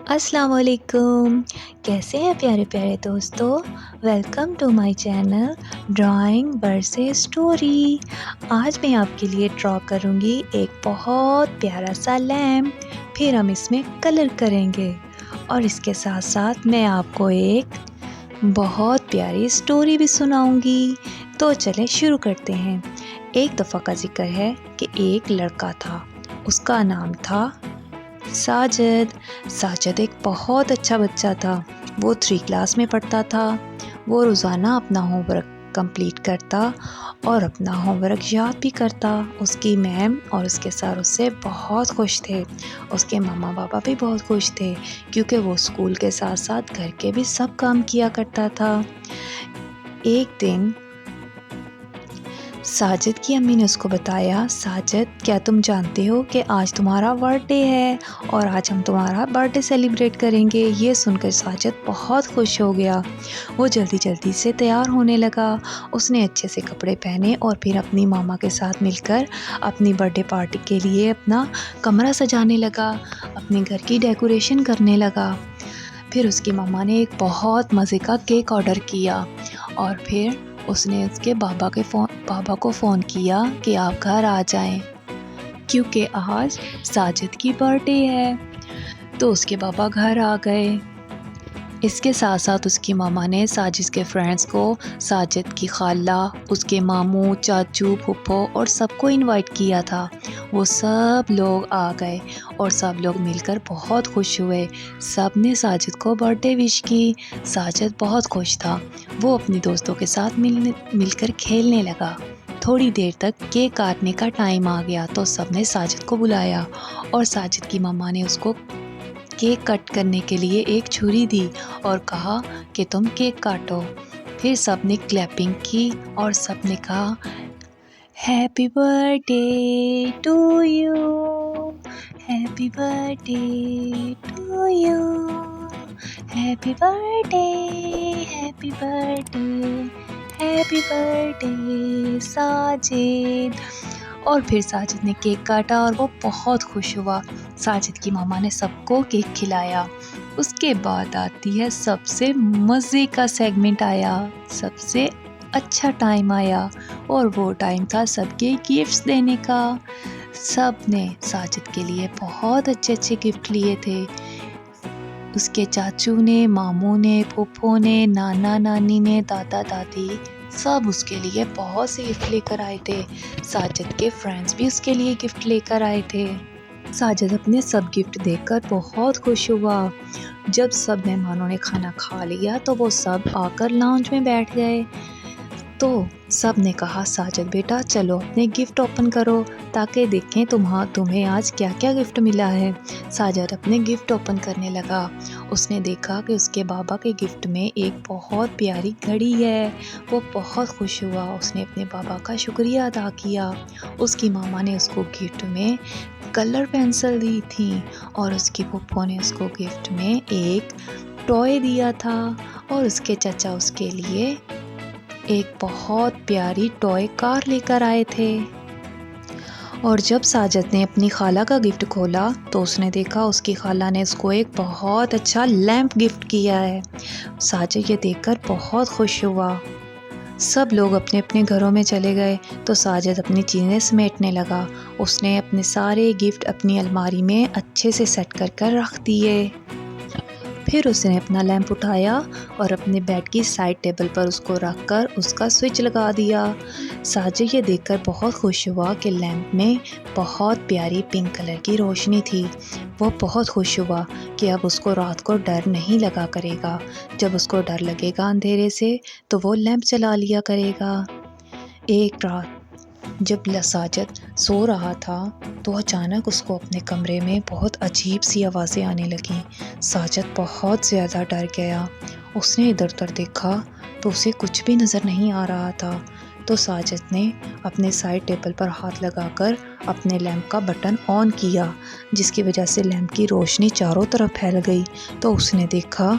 अस्सलाम वालेकुम। कैसे हैं प्यारे प्यारे दोस्तों। Welcome to my channel drawing versus story. आज मैं आपके लिए ड्रॉ करूँगी एक बहुत प्यारा सा लैम्प। फिर हम इसमें कलर करेंगे और इसके साथ साथ मैं आपको एक बहुत प्यारी स्टोरी भी सुनाऊंगी। तो चलें शुरू करते हैं। एक दफ़ा का जिक्र है कि एक लड़का था, उसका नाम था साजिद। साजिद एक बहुत अच्छा बच्चा था। वो 3 क्लास में पढ़ता था। वो रोज़ाना अपना होमवर्क कंप्लीट करता और अपना होमवर्क याद भी करता। उसकी मैम और उसके सर उससे बहुत खुश थे। उसके मम्मा पापा भी बहुत खुश थे क्योंकि वो स्कूल के साथ साथ घर के भी सब काम किया करता था। एक दिन साजिद की अम्मी ने उसको बताया, साजिद क्या तुम जानते हो कि आज तुम्हारा बर्थडे है और आज हम तुम्हारा बर्थडे सेलिब्रेट करेंगे। ये सुनकर साजिद बहुत खुश हो गया। वो जल्दी जल्दी से तैयार होने लगा। उसने अच्छे से कपड़े पहने और फिर अपनी मामा के साथ मिलकर अपनी बर्थडे पार्टी के लिए अपना कमरा सजाने लगा, अपने घर की डेकोरेशन करने लगा। फिर उसकी मम्मा ने एक बहुत मज़े का केक ऑर्डर किया और फिर उसने उसके पापा को फ़ोन किया कि आप घर आ जाएं क्योंकि आज साजिद की बर्थडे है। तो उसके पापा घर आ गए। इसके साथ साथ उसकी मामा ने साजिद के फ्रेंड्स को, साजिद की खाला, उसके मामू, चाचू, फूफो और सबको इनवाइट किया था। वो सब लोग आ गए और सब लोग मिलकर बहुत खुश हुए। सब ने साजिद को बर्थडे विश की। साजिद बहुत खुश था। वो अपने दोस्तों के साथ मिलकर खेलने लगा। थोड़ी देर तक केक काटने का टाइम आ गया तो सब ने साजिद को बुलाया और साजिद की मम्मा ने उसको केक कट करने के लिए एक छुरी दी और कहा कि तुम केक काटो। फिर सब ने क्लैपिंग की और सब ने कहा, happy birthday to you, happy birthday to you, happy birthday, happy birthday, happy birthday Sajid. और फिर साजिद ने केक काटा और वो बहुत खुश हुआ। साजिद की मामा ने सबको केक खिलाया। उसके बाद आती है सबसे मज़े का सेगमेंट आया, सबसे अच्छा टाइम आया और वो टाइम था सबके गिफ्ट्स देने का। सब ने साजिद के लिए बहुत अच्छे अच्छे गिफ्ट लिए थे। उसके चाचू ने, मामू ने, फूफो ने, नाना नानी ने, दादा दादी सब उसके लिए बहुत से गिफ्ट लेकर आए थे। साजिद के फ्रेंड्स भी उसके लिए गिफ्ट लेकर आए थे। साजिद अपने सब गिफ्ट देखकर बहुत खुश हुआ। जब सब मेहमानों ने खाना खा लिया तो वो सब आकर लाउंज में बैठ गए। तो सब ने कहा, साजिद बेटा चलो अपने गिफ्ट ओपन करो ताकि देखें तुम्हें आज क्या क्या गिफ्ट मिला है। साजिद अपने गिफ्ट ओपन करने लगा। उसने देखा कि उसके बाबा के गिफ्ट में एक बहुत प्यारी घड़ी है। वो बहुत खुश हुआ। उसने अपने बाबा का शुक्रिया अदा किया। उसकी मामा ने उसको गिफ्ट में कलर पेंसिल दी थी और उसकी फूफो ने उसको गिफ्ट में एक टॉय दिया था और उसके चाचा उसके लिए एक बहुत प्यारी टॉय कार लेकर आए थे। और जब साजिद ने अपनी खाला का गिफ्ट खोला तो उसने देखा उसकी खाला ने उसको एक बहुत अच्छा लैंप गिफ्ट किया है। साजिद ये देखकर बहुत खुश हुआ। सब लोग अपने अपने घरों में चले गए तो साजिद अपनी चीज़ें समेटने लगा। उसने अपने सारे गिफ्ट अपनी अलमारी में अच्छे से सेट कर कर रख दिए। फिर उसने अपना लैंप उठाया और अपने बेड की साइड टेबल पर उसको रखकर उसका स्विच लगा दिया। साजिद ये देखकर बहुत खुश हुआ कि लैंप में बहुत प्यारी पिंक कलर की रोशनी थी। वो बहुत खुश हुआ कि अब उसको रात को डर नहीं लगा करेगा। जब उसको डर लगेगा अंधेरे से तो वो लैंप जला लिया करेगा। एक रात जब साजिद सो रहा था तो अचानक उसको अपने कमरे में बहुत अजीब सी आवाज़ें आने लगीं। साजिद बहुत ज़्यादा डर गया। उसने इधर उधर देखा तो उसे कुछ भी नज़र नहीं आ रहा था। तो साजिद ने अपने साइड टेबल पर हाथ लगाकर अपने लैंप का बटन ऑन किया, जिसकी वजह से लैंप की रोशनी चारों तरफ फैल गई। तो उसने देखा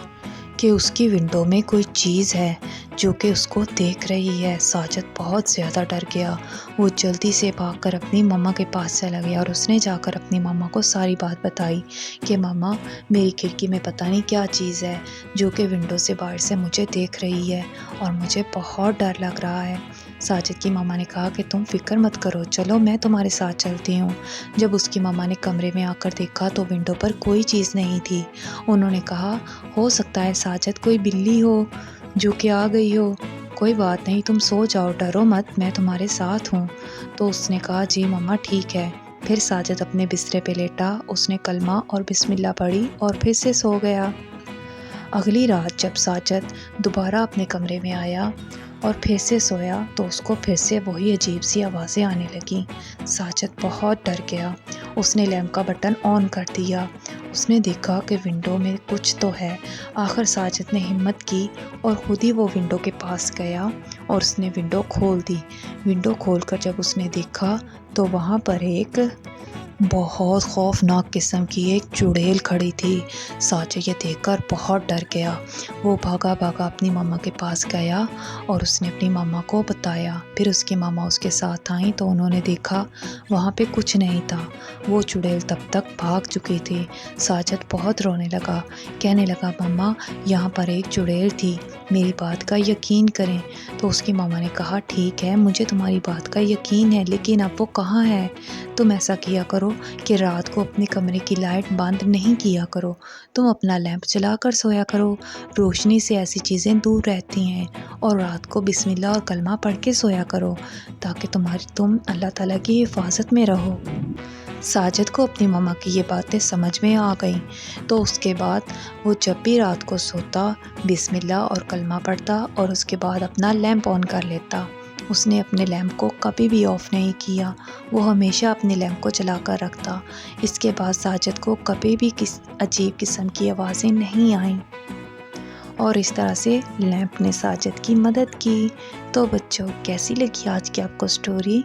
कि उसकी विंडो में कोई चीज़ है जो कि उसको देख रही है। साजिद बहुत ज़्यादा डर गया। वो जल्दी से भागकर अपनी मम्मा के पास चला गया और उसने जाकर अपनी मम्मा को सारी बात बताई कि मम्मा, मेरी खिड़की में पता नहीं क्या चीज़ है जो कि विंडो से बाहर से मुझे देख रही है और मुझे बहुत डर लग रहा है। साजिद की मम्मा ने कहा कि तुम फिक्र मत करो, चलो मैं तुम्हारे साथ चलती हूँ। जब उसकी मम्मा ने कमरे में आकर देखा तो विंडो पर कोई चीज़ नहीं थी। उन्होंने कहा, हो सकता है साजिद कोई बिल्ली हो जो कि आ गई हो। कोई बात नहीं, तुम सो जाओ, डरो मत, मैं तुम्हारे साथ हूँ। तो उसने कहा, जी मम्मा ठीक है। फिर साजिद अपने बिस्तरे पे लेटा, उसने कलमा और बिस्मिल्लाह पढ़ी और फिर से सो गया। अगली रात जब साजिद दोबारा अपने कमरे में आया और फिर से सोया तो उसको फिर से वही अजीब सी आवाज़ें आने लगी। साजिद बहुत डर गया। उसने लैंप का बटन ऑन कर दिया। उसने देखा कि विंडो में कुछ तो है। आखिर साजिद ने हिम्मत की और ख़ुद ही वो विंडो के पास गया और उसने विंडो खोल दी। विंडो खोलकर जब उसने देखा तो वहाँ पर एक बहुत खौफनाक किस्म की एक चुड़ैल खड़ी थी। साजिद ये देखकर बहुत डर गया। वो भागा भागा अपनी मम्मा के पास गया और उसने अपनी मम्मा को बताया। फिर उसकी मम्मा उसके साथ आई तो उन्होंने देखा वहाँ पे कुछ नहीं था। वो चुड़ैल तब तक भाग चुकी थी। साजिद बहुत रोने लगा, कहने लगा, मम्मा यहाँ पर एक चुड़ैल थी, मेरी बात का यकीन करें। तो उसकी मम्मा ने कहा, ठीक है, मुझे तुम्हारी बात का यकीन है, लेकिन अब वो कहाँ है? तुम ऐसा किया करो कि रात को अपने कमरे की लाइट बंद नहीं किया करो। तुम अपना लैंप जलाकर सोया करो। रोशनी से ऐसी चीज़ें दूर रहती हैं। और रात को बिस्मिल्लाह और कलमा पढ़ के सोया करो ताकि तुम अल्लाह ताला की हिफाजत में रहो। साजिद को अपनी मम्मा की ये बातें समझ में आ गईं। तो उसके बाद वो जब भी रात को सोता बिस्मिल्लाह और कलमा पढ़ता और उसके बाद अपना लैंप ऑन कर लेता। उसने अपने लैंप को कभी भी ऑफ़ नहीं किया। वो हमेशा अपने लैंप को जला कर रखता। इसके बाद साजिद को कभी भी किस अजीब किस्म की आवाज़ें नहीं आईं और इस तरह से लैंप ने साजिद की मदद की। तो बच्चों, कैसी लगी आज की आपको स्टोरी?